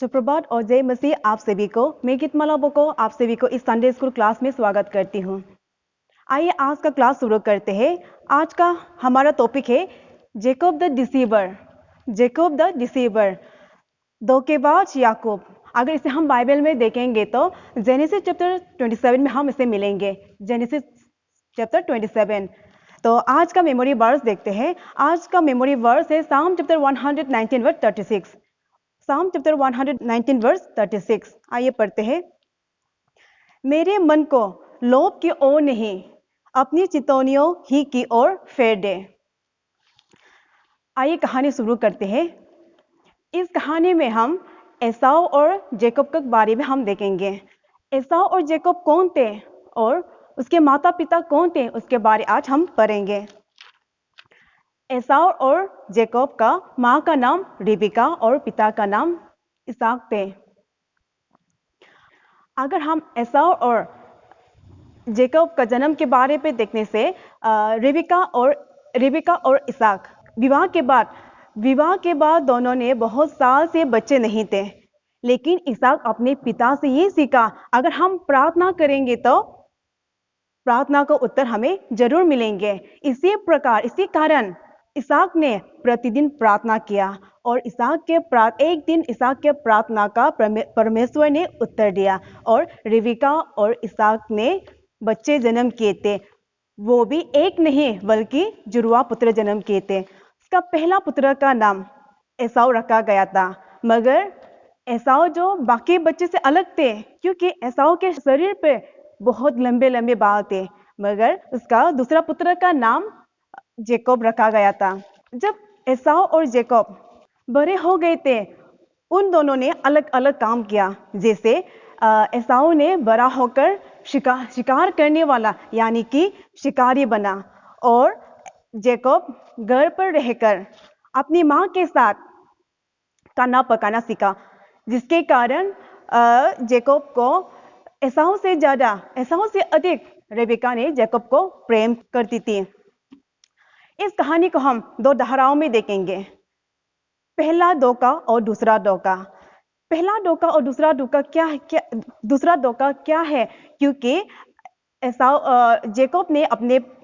सुप्रभात और जय मसीह आप सभी को। मैं गीतमाला बोको आप सभी को इस संडे स्कूल क्लास में स्वागत करती हूँ। आइए आज का क्लास शुरू करते हैं। आज का हमारा टॉपिक है Jacob the deceiver. Jacob the deceiver, धोखेबाज याकूब। अगर इसे हम बाइबल में देखेंगे तो जेनेसिस चैप्टर 27 में हम इसे मिलेंगे। Genesis chapter 27। तो आज का मेमोरी वर्स देखते हैं। आज का मेमोरी वर्स है साम चैप्टर 119 वर्स 36। साम चैप्टर 119 वर्स 36। आइए पढ़ते हैं। मेरे मन को लोभ की ओर नहीं, अपनी चितौनियों ही की ओर फेर दे। आइए कहानी शुरू करते हैं। इस कहानी में हम एसाव और जेकब के बारे में हम देखेंगे। एसाव और जेकब कौन थे और उसके माता पिता कौन थे, उसके बारे आज हम पढ़ेंगे। एसाव और जेकब का माँ का नाम रिबिका और पिता का नाम इसाक थे। अगर हम एसाव और जेकब का जन्म के बारे में देखने से रिबिका और इसाक विवाह के बाद दोनों ने बहुत साल से बच्चे नहीं थे। लेकिन इसाक अपने पिता से ये सीखा, अगर हम प्रार्थना करेंगे तो प्रार्थना को उत्तर हमें जरूर मिलेंगे। इसी कारण इसाक ने प्रतिदिन प्रार्थना किया और एक दिन इसाक के प्रार्थना का परमेश्वर ने उत्तर दिया और रिबिका और इसाक ने बच्चे जन्म किए थे। वो भी एक नहीं बल्कि जुड़वा पुत्र जन्म किए थे। उसका पहला पुत्र का नाम एसाव रखा गया था, मगर एसाव जो बाकी बच्चे से अलग थे क्योंकि एसाव के शरीर पे बहुत लंबे लंबे बाल थे। मगर उसका दूसरा पुत्र का नाम जेकब रखा गया था। जब एसाव और जेकब बड़े हो गए थे, उन दोनों ने अलग अलग काम किया। जैसे एसाव ने बड़ा होकर शिकार करने वाला यानी कि शिकारी बना और जेकब घर पर रहकर अपनी माँ के साथ खाना पकाना सीखा, जिसके कारण जेकब को एसाव से अधिक रेबिका ने जेकब को प्रेम करती थी। इस कहानी को हम दो धाराओं में देखेंगे, पहला धोखा और दूसरा धोखा। पहला धोखा और दूसरा धोखा क्या है? क्योंकि जेकब ने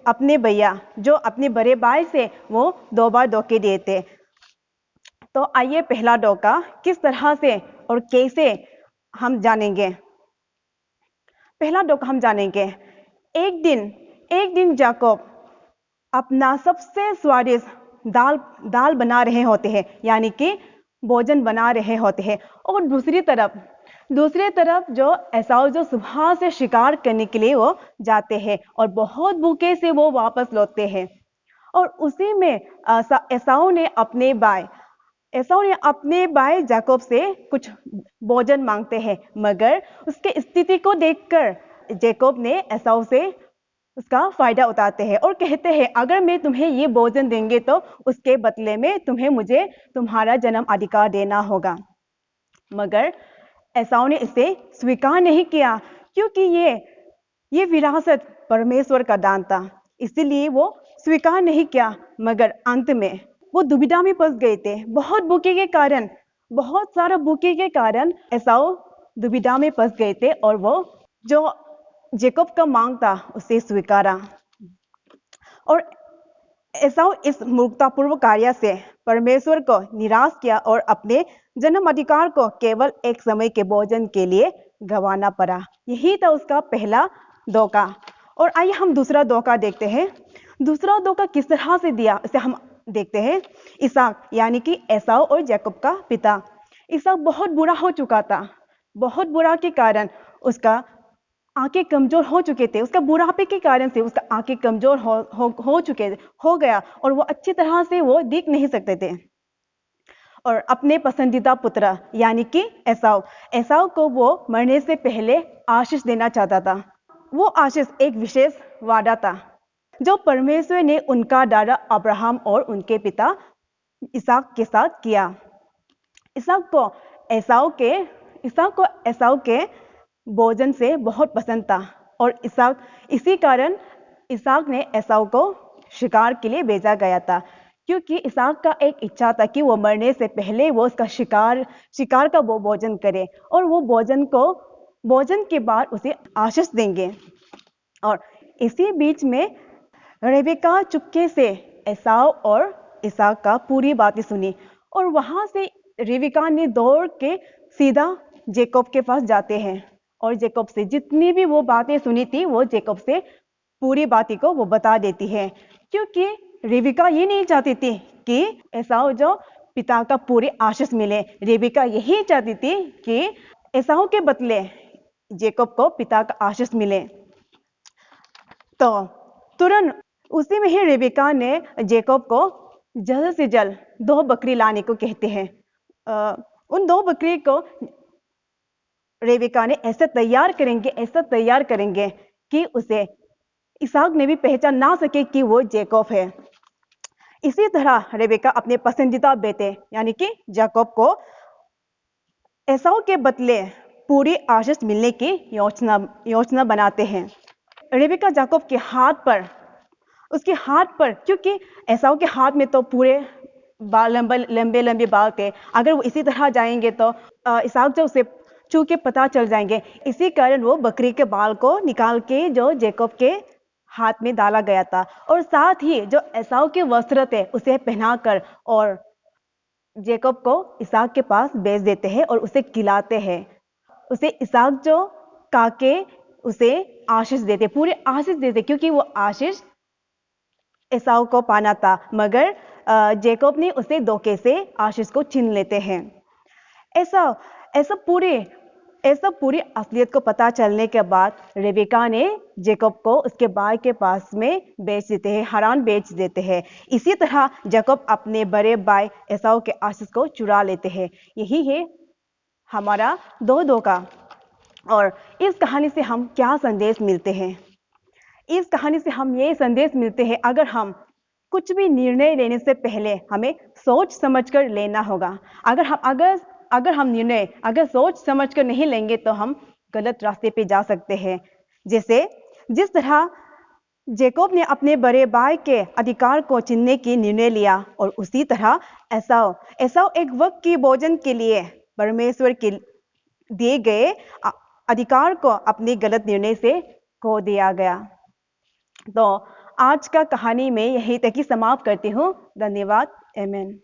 अपने भैया जो अपने बड़े भाई से वो 2 बार धोखे दिए थे। तो आइए पहला धोखा किस तरह से और कैसे हम जानेंगे। पहला धोखा हम जानेंगे। एक दिन जाकोब अपना सबसे स्वादिष्ट दाल बना रहे होते हैं, यानी कि भोजन बना रहे होते हैं, और दूसरी तरफ जो एसाव जो सुबह से शिकार करने के लिए वो जाते हैं और बहुत भूखे से वो वापस लौटते हैं। और उसी में एसाव ने अपने भाई जाकोब से कुछ भोजन मांगते हैं, मगर उसके स्थिति को देखकर जेकब ने एसाव से उसका फायदा उठाते हैं और कहते हैं, अगर मैं तुम्हें ये भोजन देंगे तो उसके बदले में तुम्हें मुझे तुम्हारा जन्म अधिकार देना होगा। मगर एसाव ने इसे स्वीकार नहीं किया क्योंकि ये विरासत परमेश्वर का दान था, इसीलिए वो स्वीकार नहीं किया। मगर अंत में वो दुविधा में फंस गए थे। बहुत सारा भूखे के कारण एसाव दुविधा में फंस गए थे और वो जो जेकब का मांग था उसे स्वीकारा। और एसाव इस मूर्खतापूर्ण कार्य से परमेश्वर को निराश किया और अपने जन्म अधिकार को केवल एक समय के भोजन के लिए गंवाना पड़ा। यही था उसका पहला धोखा। और आइए हम दूसरा धोखा देखते हैं। दूसरा धोखा किस तरह से दिया इसे हम देखते हैं। इसाक यानी कि एसाव और जेकब का पिता। इसाक बहुत बुरा हो चुका था। बहुत बुरा के कारण उसका आंखें कमजोर हो चुके थे। उसका बुढ़ापे के कारण से उसका आंखें कमजोर हो गया और वो अच्छी तरह से वो देख नहीं सकते थे। और अपने पसंदीदा पुत्र यानी कि एसाव को वो मरने से पहले आशीष देना चाहता था। वो आशीष एक विशेष वादा था जो परमेश्वर ने उनका दादा अब्राहम और उनके पिता इसाक के साथ किया। इसाक को एसाव के भोजन से बहुत पसंद था और इसी कारण इसाक ने एसाव को शिकार के लिए भेजा गया था, क्योंकि इसहाक का एक इच्छा था कि वो मरने से पहले वो उसका शिकार का वो भोजन करे, और वो भोजन के बाद उसे आशीष देंगे। और इसी बीच में रेबेका चुपके से एसाव और इसहाक का पूरी बातें सुनी, और वहां से रेबेका ने दौड़ के सीधा जेकब के पास जाते हैं, और जेकब से जितनी भी वो बातें सुनी थी वो जेकब से पूरी बातें को वो बता देती है। क्योंकि रेबिका ये नहीं चाहती थी कि एसाव जो पिता का पूरी आशीष मिले, रेबिका यही चाहती थी कि एसाव के बदले जेकब को पिता का आशीष मिले। तो तुरंत उसी में ही रेबिका ने जेकब को जल्द से जल्द 2 बकरी लाने को कहते हैं। उन 2 बकरी को रेबिका ने ऐसे तैयार करेंगे कि उसे इसहाक ने भी पहचान ना सके कि वो जेकब है। इसी तरह रेबेका अपने पसंदीदा बेटे यानी कि याकूब को एसाव के बदले पूरी आशीष मिलने की योजना बनाते हैं। रेबेका याकूब के उसके हाथ पर, क्योंकि एसाव के हाथ में तो पूरे लंबे बाल थे, अगर वो इसी तरह जाएंगे तो इसहाक जो उसे छू के पता चल जाएंगे। इसी कारण वो बकरी के बाल को निकाल के जो जेकब के हाथ में डाला गया था, और साथ ही जो एसाव के वस्त्र थे उसे पहनाकर और जेकब को इसहाक के पास भेज देते हैं और उसे खिलाते हैं। उसे इसहाक जो काके उसे आशीष देते, पूरे आशीष देते, क्योंकि वो आशीष एसाव को पाना था, मगर जेकब ने उसे धोखे से आशीष को छीन लेते हैं। ऐसा पूरी असलियत को पता चलने के बाद रेबेका ने जेकब को उसके भाई के पास में बेच देते हैं, हारान बेच देते हैं। इसी तरह जेकब अपने बड़े भाई एसाव के आशीष को चुरा लेते हैं। यही है हमारा 2 धोखा। और इस कहानी से हम क्या संदेश मिलते हैं? इस कहानी से हम ये संदेश मिलते हैं, अगर हम कुछ भी निर्णय लेने से पहले हमें सोच समझकर लेना होगा। अगर हम निर्णय सोच समझकर नहीं लेंगे तो हम गलत रास्ते पे जा सकते हैं। जिस तरह जेकब ने अपने बड़े भाई के अधिकार को छीनने की निर्णय लिया, और उसी तरह एसाव एक वक्त की भोजन के लिए परमेश्वर के दिए गए अधिकार को अपने गलत निर्णय से खो दिया गया। तो आज का कहानी में यही तक ही समाप्त करती हूँ। धन्यवाद। आमीन।